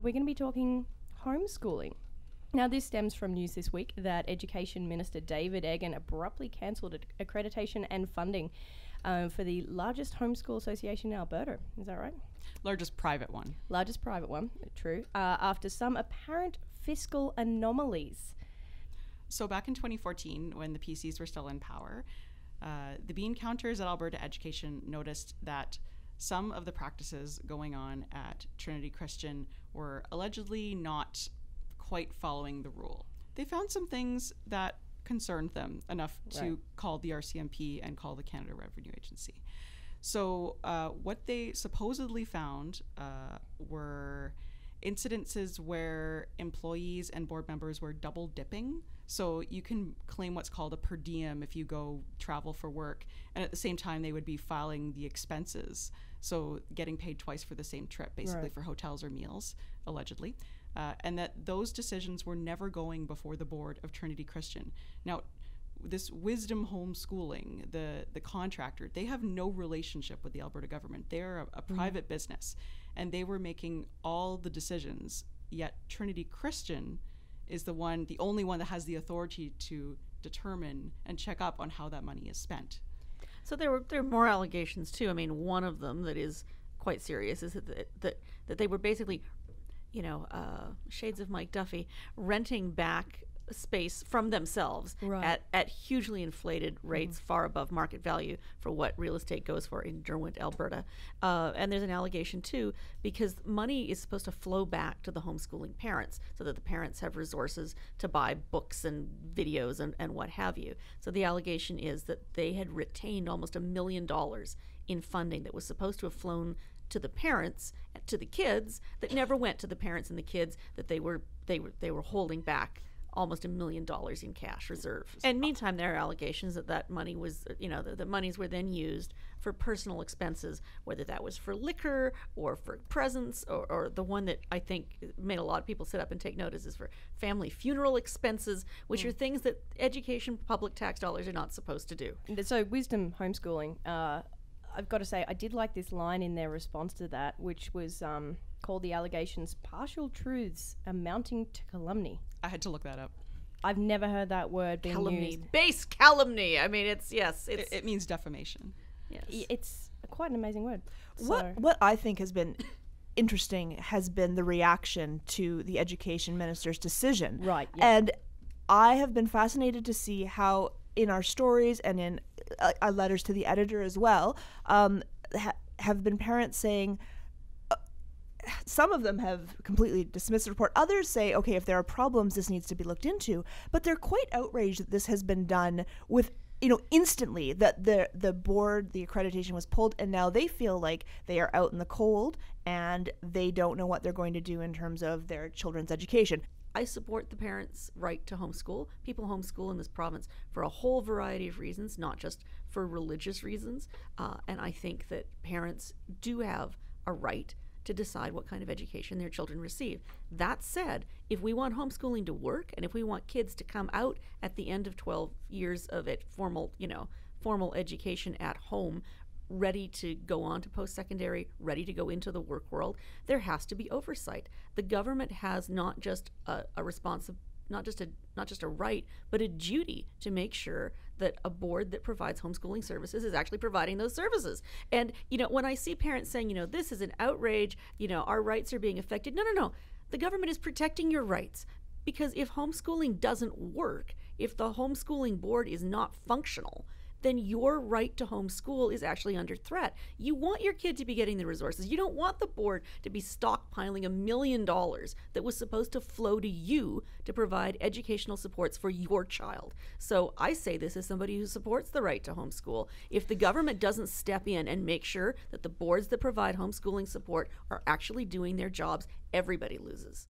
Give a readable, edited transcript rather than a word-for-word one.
we're going to be talking homeschooling. Now, this stems from news this week that Education Minister David Eggen abruptly cancelled accreditation and funding for the largest homeschool association in Alberta. Is that right? Largest private one. Largest private one, true. After some apparent fiscal anomalies. So back in 2014, when the PCs were still in power, the bean counters at Alberta Education noticed that some of the practices going on at Trinity Christian were allegedly not quite following the rule. They found some things that concerned them enough to call the RCMP and call the Canada Revenue Agency. So what they supposedly found were incidences where employees and board members were double dipping. So you can claim what's called a per diem if you go travel for work, and at the same time they would be filing the expenses. So getting paid twice for the same trip, basically for hotels or meals, allegedly. And that those decisions were never going before the board of Trinity Christian. Now, this Wisdom Homeschooling, the contractor, they have no relationship with the Alberta government. They're a private business, and they were making all the decisions, yet Trinity Christian is the only one that has the authority to determine and check up on how that money is spent. So there are more allegations too. I mean, one of them that is quite serious is that they were basically, shades of Mike Duffy, renting back space from themselves at hugely inflated rates, far above market value for what real estate goes for in Derwent, Alberta. And there's an allegation too, because money is supposed to flow back to the homeschooling parents so that the parents have resources to buy books and videos and what have you. So the allegation is that they had retained almost $1 million in funding that was supposed to have flown to the parents, to the kids, that never went to the parents and the kids, that they were holding back almost $1 million in cash reserve. And meantime, there are allegations that money was, the monies were then used for personal expenses, whether that was for liquor or for presents, or the one that I think made a lot of people sit up and take notice is for family funeral expenses, which are things that education, public tax dollars are not supposed to do. So Wisdom Homeschooling, I've got to say, I did like this line in their response to that, which was called the allegations partial truths amounting to calumny. I had to look that up. I've never heard that word being calumny. used. Base calumny. I mean, it means defamation. Yes. It's quite an amazing word. What I think has been interesting has been the reaction to the education minister's decision. Right. Yeah. And I have been fascinated to see how in our stories and in our letters to the editor as well, have been parents saying, some of them have completely dismissed the report. Others say, okay, if there are problems, this needs to be looked into. But they're quite outraged that this has been done with, instantly, that the board, the accreditation was pulled, and now they feel like they are out in the cold and they don't know what they're going to do in terms of their children's education. I support the parents' right to homeschool. People homeschool in this province for a whole variety of reasons, not just for religious reasons. And I think that parents do have a right to decide what kind of education their children receive. That said, if we want homeschooling to work, and if we want kids to come out at the end of 12 years of it, formal education at home, ready to go on to post-secondary, ready to go into the work world, there has to be oversight. The government has not just a right, but a duty to make sure that a board that provides homeschooling services is actually providing those services. And, when I see parents saying, this is an outrage, our rights are being affected. No. The government is protecting your rights. Because if homeschooling doesn't work, if the homeschooling board is not functional, then your right to homeschool is actually under threat. You want your kid to be getting the resources. You don't want the board to be stockpiling $1 million that was supposed to flow to you to provide educational supports for your child. So I say this as somebody who supports the right to homeschool. If the government doesn't step in and make sure that the boards that provide homeschooling support are actually doing their jobs, everybody loses.